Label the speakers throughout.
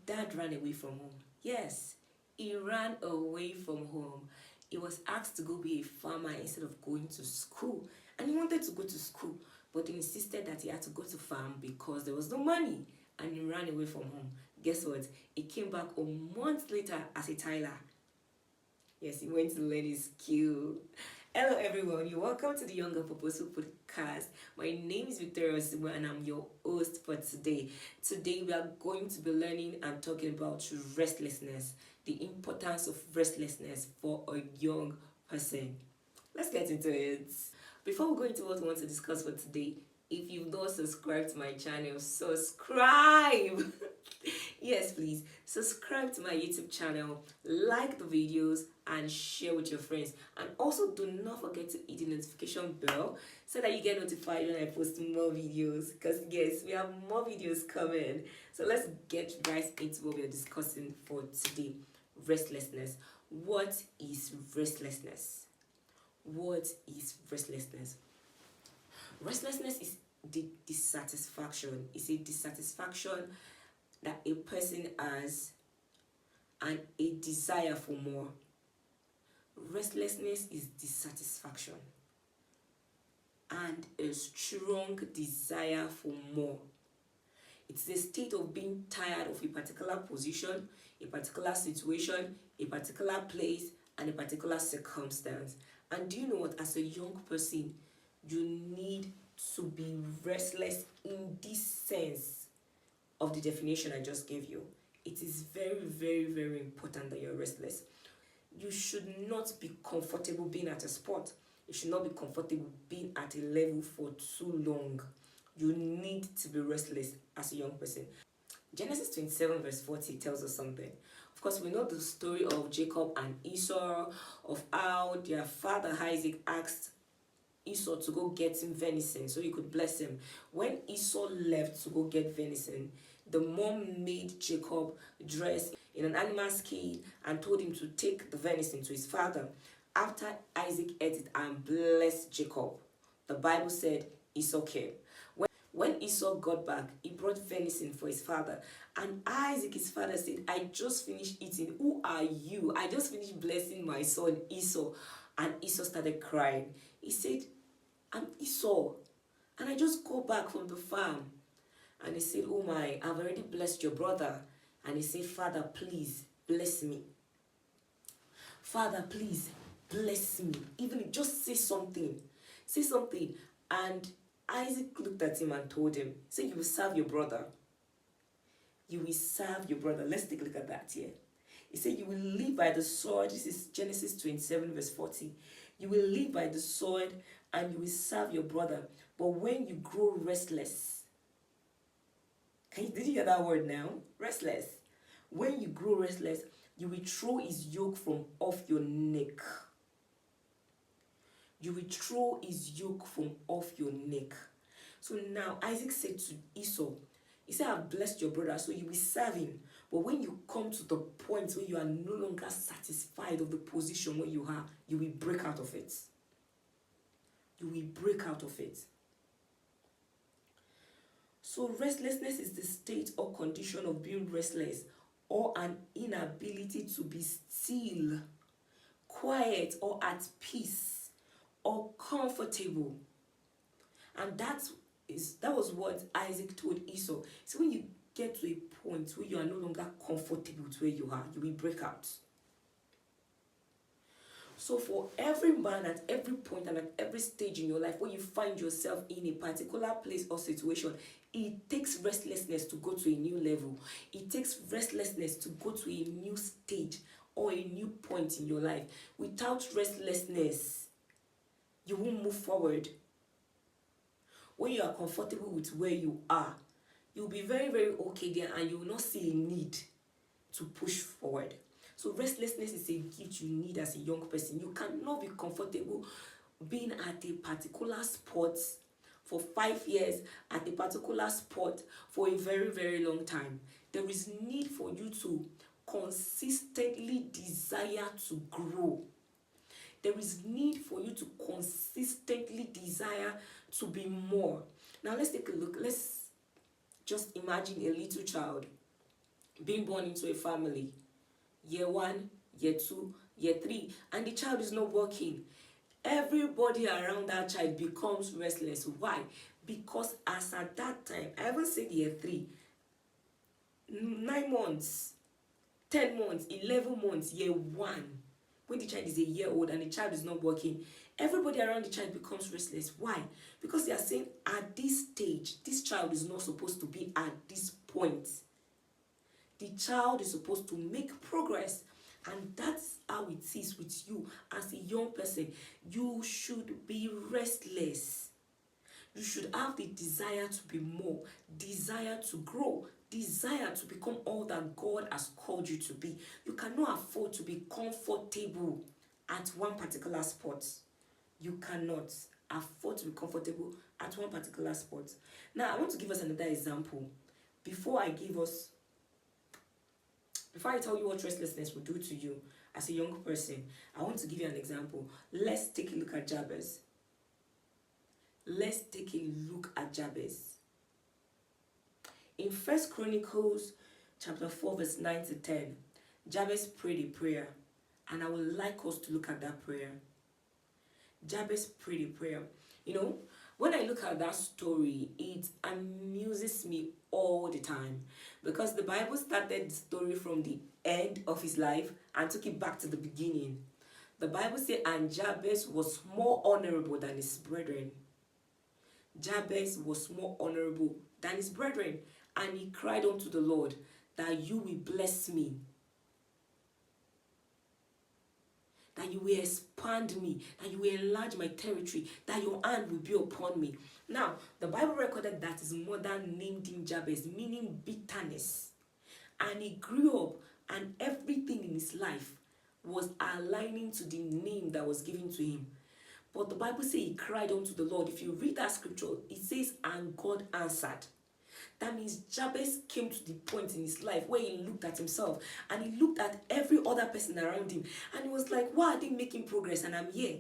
Speaker 1: dad ran away from home. Yes, he ran away from home. He was asked to go be a farmer instead of going to school. And he wanted to go to school, but they insisted that he had to go to farm because there was no money. And he ran away from home. Guess what? He came back a month later as a tiler. Yes, he went to learn his skill. Hello everyone, you're welcome to the Younger Purposeful Podcast. My name is Victoria Osimo and I'm your host for today. Today we are going to be learning and talking about restlessness, the importance of restlessness for a young person. Let's get into it. Before we go into what we want to discuss for today, if you've not subscribed to my channel, subscribe! Yes, please subscribe to my YouTube channel, like the videos, and share with your friends. And also do not forget to hit the notification bell so that you get notified when I post more videos. Because yes, we have more videos coming. So let's get right into what we are discussing for today. Restlessness. What is restlessness? What is restlessness? Restlessness is the dissatisfaction. It's a dissatisfaction that a person has and a desire for more. Restlessness is dissatisfaction and a strong desire for more. It's a state of being tired of a particular position, a particular situation, a particular place, and a particular circumstance. And do you know what? As a young person, you need to be restless in this sense of the definition I just gave you. It is very, very, very important that you're restless. You should not be comfortable being at a spot. You should not be comfortable being at a level for too long. You need to be restless as a young person. Genesis 27 verse 40 tells us something. Of course, we know the story of Jacob and Esau, of how their father Isaac asked Esau to go get him venison so he could bless him. When Esau left to go get venison, the mom made Jacob dress in an animal skin and told him to take the venison to his father. After Isaac ate it and blessed Jacob, the Bible said Esau came. When Esau got back, he brought venison for his father. And Isaac, his father, said, I just finished eating. Who are you? I just finished blessing my son Esau. And Esau started crying. He said, I'm Esau. And I just got back from the farm. And he said, oh my, I've already blessed your brother. And he said, Father, please bless me. Father, please bless me. Even if just say something. Say something. And Isaac looked at him and told him, he said, you will serve your brother. You will serve your brother. Let's take a look at that here. He said, you will live by the sword. This is Genesis 27 verse 40. You will live by the sword and you will serve your brother. But when you grow restless, did you hear that word now? Restless. When you grow restless, you will throw his yoke from off your neck. You will throw his yoke from off your neck. So now Isaac said to Esau, he said, I've blessed your brother, so you will serve him. But when you come to the point where you are no longer satisfied of the position where you are, you will break out of it. You will break out of it. So restlessness is the state or condition of being restless or an inability to be still, quiet, or at peace, or comfortable. And that was what Isaac told Esau. So when you get to a point where you are no longer comfortable with where you are, you will break out. So for every man at every point and at every stage in your life where you find yourself in a particular place or situation, it takes restlessness to go to a new level. It takes restlessness to go to a new stage or a new point in your life. Without restlessness, you won't move forward. When you are comfortable with where you are, you'll be very, very okay there and you will not see a need to push forward. So restlessness is a gift you need as a young person. You cannot be comfortable being at a particular spot for 5 years, at a particular spot for a very, very long time. There is need for you to consistently desire to grow. There is need for you to consistently desire to be more. Now let's take a look. Let's just imagine a little child. being born into a family. Year 1, year 2, year 3, and the child is not working. Everybody around that child becomes restless. Why? Because as at that time, I haven't said year 3, 9 months, 10 months, 11 months, year 1, when the child is a year old and the child is not working, everybody around the child becomes restless. Why? Because they are saying at this stage, this child is not supposed to be at this point. The child is supposed to make progress. And that's how it is with you as a young person. You should be restless. You should have the desire to be more, desire to grow, desire to become all that God has called you to be. You cannot afford to be comfortable at one particular spot. You cannot afford to be comfortable at one particular spot. Now, I want to give us another example. Before I tell you what restlessness will do to you as a young person, I want to give you an example. Let's take a look at Jabez. In 1 Chronicles chapter 4 verse 9 to 10, Jabez prayed a prayer, and I would like us to look at that prayer. Jabez prayed a prayer. When I look at that story, it amuses me all the time, because the Bible started the story from the end of his life and took it back to the beginning. The Bible says, and Jabez was more honorable than his brethren. Jabez was more honorable than his brethren, and he cried unto the Lord that you will bless me, that you will expand me, that you will enlarge my territory, that your hand will be upon me. Now, the Bible recorded that his mother named him Jabez, meaning bitterness. And he grew up, and everything in his life was aligning to the name that was given to him. But the Bible says he cried unto the Lord. If you read that scripture, it says, and God answered. That means Jabez came to the point in his life where he looked at himself and he looked at every other person around him, and he was like, why are they making progress and I'm here?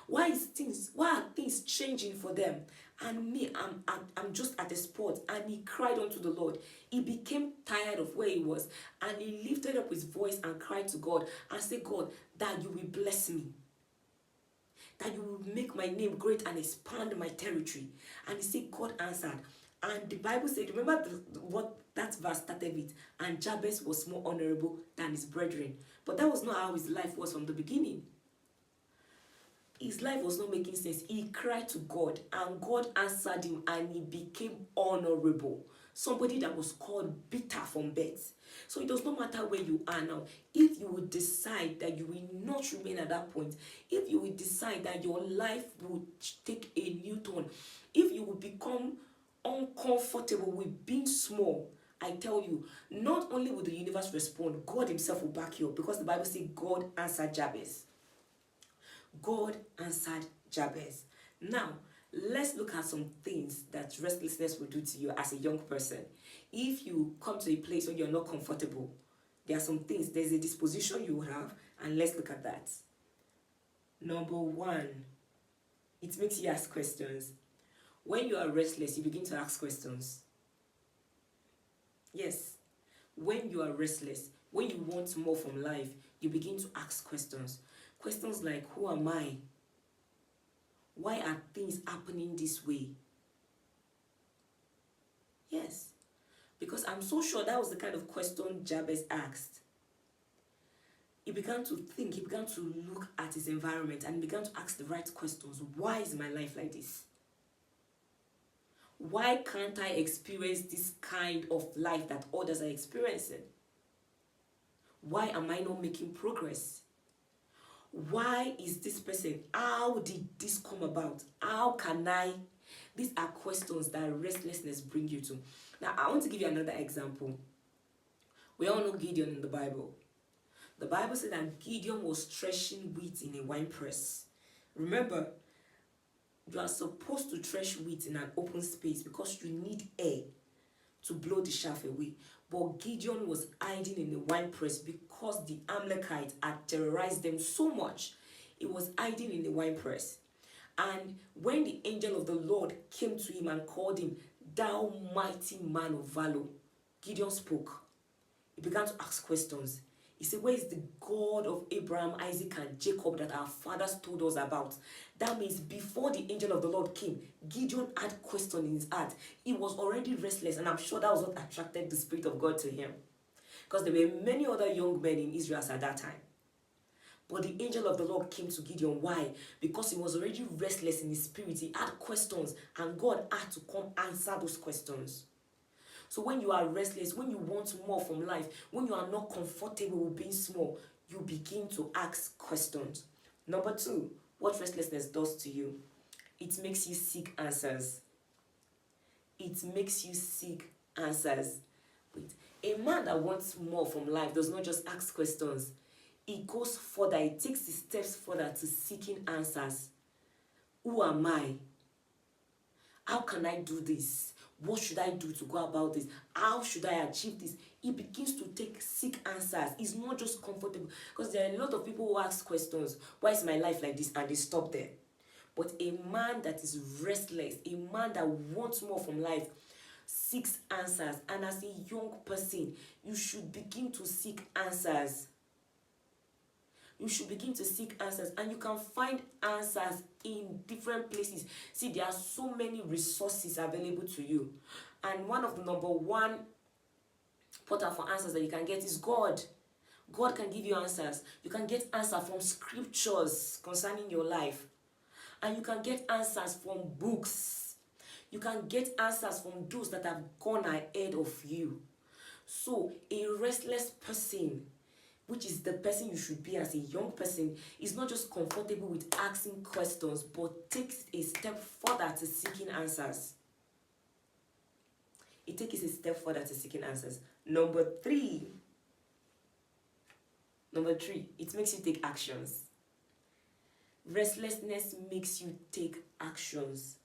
Speaker 1: Why are things changing for them? And me, I'm just at a spot. And he cried unto the Lord. He became tired of where he was, and he lifted up his voice and cried to God and said, God, that you will bless me, that you will make my name great and expand my territory. And he said, God answered. And the Bible said, remember what that verse started with, and Jabez was more honorable than his brethren. But that was not how his life was from the beginning. His life was not making sense. He cried to God, and God answered him, and he became honorable. Somebody that was called bitter from birth. So it does not matter where you are now. If you will decide that you will not remain at that point, if you will decide that your life will take a new turn, if you will become uncomfortable with being small, I tell you, not only will the universe respond, God himself will back you up, because the Bible says God answered Jabez. God answered Jabez. Now, let's look at some things that restlessness will do to you as a young person. If you come to a place where you're not comfortable, there are some things, there's a disposition you will have, and let's look at that. Number 1, it makes you ask questions. When you are restless, you begin to ask questions. Yes. When you are restless, when you want more from life, you begin to ask questions. Questions like, who am I? Why are things happening this way? Yes. Because I'm so sure that was the kind of question Jabez asked. He began to think, he began to look at his environment, and he began to ask the right questions. Why is my life like this? Why can't I experience this kind of life that others are experiencing? Why am I not making progress? Why is this person? How did this come about? How can I? These are questions that restlessness bring you to. Now, I want to give you another example. We all know Gideon in the Bible. The Bible said that Gideon was threshing wheat in a wine press. Remember, you are supposed to thresh wheat in an open space because you need air to blow the chaff away. But Gideon was hiding in the wine press because the Amalekites had terrorized them so much. He was hiding in the wine press. And when the angel of the Lord came to him and called him, thou mighty man of valor, Gideon spoke. He began to ask questions. He said, where is the God of Abraham, Isaac, and Jacob that our fathers told us about? That means before the angel of the Lord came, Gideon had question in his heart. He was already restless, and I'm sure that was what attracted the Spirit of God to him. Because there were many other young men in Israel at that time. But the angel of the Lord came to Gideon. Why? Because he was already restless in his spirit. He had questions, and God had to come answer those questions. So when you are restless, when you want more from life, when you are not comfortable with being small, you begin to ask questions. Number 2, what restlessness does to you? It makes you seek answers. It makes you seek answers. Wait, a man that wants more from life does not just ask questions. He goes further. He takes the steps further to seeking answers. Who am I? How can I do this? What should I do to go about this? How should I achieve this? He begins to seek answers. He's not just comfortable. Because there are a lot of people who ask questions. Why is my life like this? And they stop there. But a man that is restless, a man that wants more from life, seeks answers. And as a young person, you should begin to seek answers. You should begin to seek answers, and you can find answers in different places. See, there are so many resources available to you, and one of the number one portal for answers that you can get is God. God can give you answers. You can get answers from scriptures concerning your life, and you can get answers from books. You can get answers from those that have gone ahead of you. So a restless person, which is the person you should be as a young person, is not just comfortable with asking questions, but takes a step further to seeking answers. It takes a step further to seeking answers. Number three, it makes you take actions. Restlessness makes you take actions.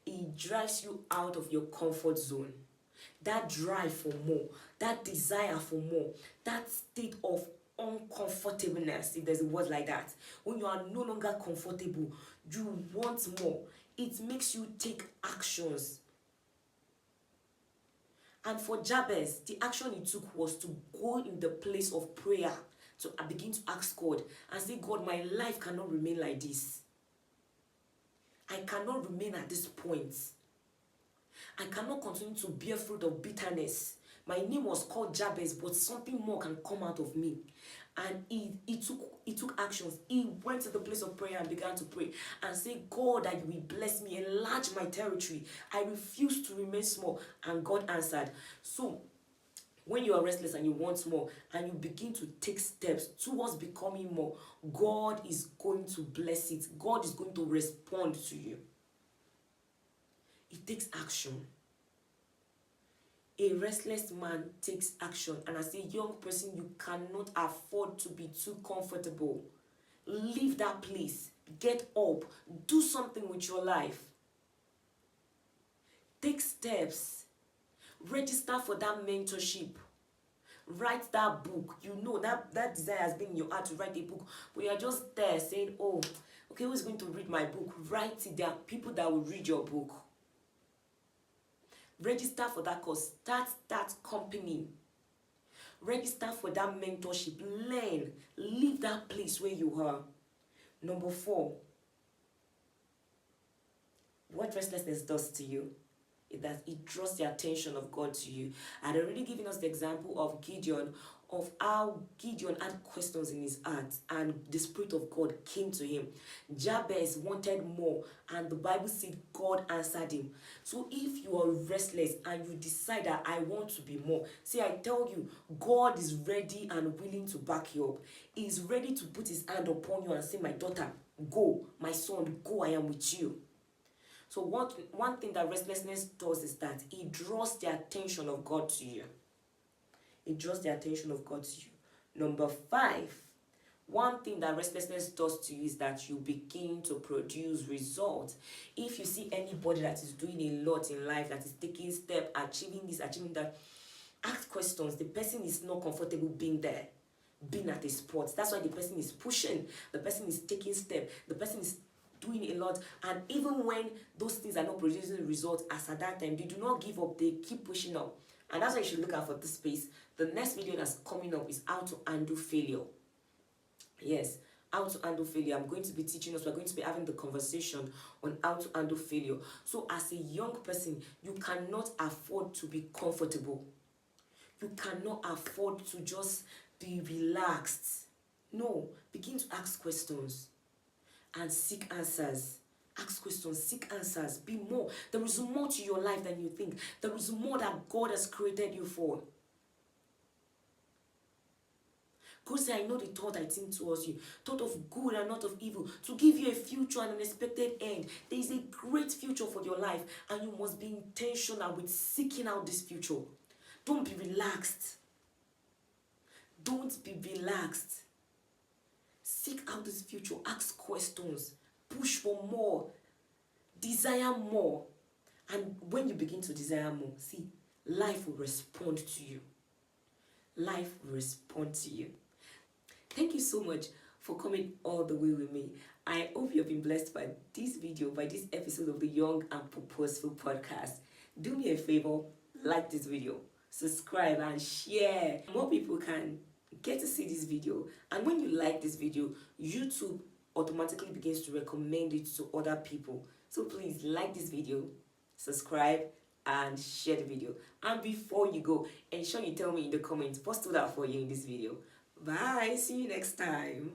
Speaker 1: It drives you out of your comfort zone. That drive for more, that desire for more, that state of uncomfortableness, if there's a word like that, when you are no longer comfortable, you want more. It makes you take actions. And for Jabez, the action he took was to go in the place of prayer, to begin to ask God and say, God, my life cannot remain like this. I cannot remain at this point. I cannot continue to bear fruit of bitterness. My name was called Jabez, but something more can come out of me. And he took actions. He went to the place of prayer and began to pray and say, God, that you will bless me, enlarge my territory. I refuse to remain small. And God answered. So when you are restless and you want more and you begin to take steps towards becoming more, God is going to bless it. God is going to respond to you. It takes action. A restless man takes action, and as a young person, you cannot afford to be too comfortable. Leave that place. Get up. Do something with your life. Take steps. Register for that mentorship. Write that book. You know that desire has been in your heart to write a book, but you're just there saying, oh, okay, who's going to read my book? Write it. There are people that will read your book. Register for that course. Start that company. Register for that mentorship. Learn. Leave that place where you are. Number 4. What restlessness does to you is that it draws the attention of God to you. I had already given us the example of Gideon, of how Gideon had questions in his heart and the Spirit of God came to him. Jabez wanted more, and the Bible said God answered him. So if you are restless and you decide that I want to be more, see, I tell you, God is ready and willing to back you up. He is ready to put his hand upon you and say, my daughter, go. My son, go. I am with you. So one thing that restlessness does is that it draws the attention of God to you. It draws the attention of God to you. Number 5, one thing that restlessness does to you is that you begin to produce results. If you see anybody that is doing a lot in life, that is taking steps, achieving this, achieving that, ask questions. The person is not comfortable being there, being at a spot. That's why the person is pushing. The person is taking steps. The person is doing a lot, and even when those things are not producing results as at that time, they do not give up. They keep pushing up. And that's why you should look out for this space. The next video that's coming up is how to handle failure. Yes, how to handle failure. I'm going to be teaching us, we're going to be having the conversation on how to handle failure. So as a young person, you cannot afford to be comfortable. You cannot afford to just be relaxed. No, begin to ask questions and seek answers. Ask questions, seek answers, be more. There is more to your life than you think. There is more that God has created you for. God said, I know the thought I think towards you, thought of good and not of evil, to give you a future and an expected end. There is a great future for your life, and you must be intentional with seeking out this future. Don't be relaxed. Don't be relaxed. Seek out this future. Ask questions. Push for more. Desire more. And when you begin to desire more, see, life will respond to you. Life will respond to you. Thank you so much for coming all the way with me. I hope you have been blessed by this video, by this episode of the Young and Purposeful podcast. Do me a favor, like this video, subscribe and share. More people can get to see this video. And when you like this video, YouTube automatically begins to recommend it to other people. So please like this video, subscribe and share the video. And before you go, ensure you tell me in the comments what stood out for you in this video. Bye. See you next time.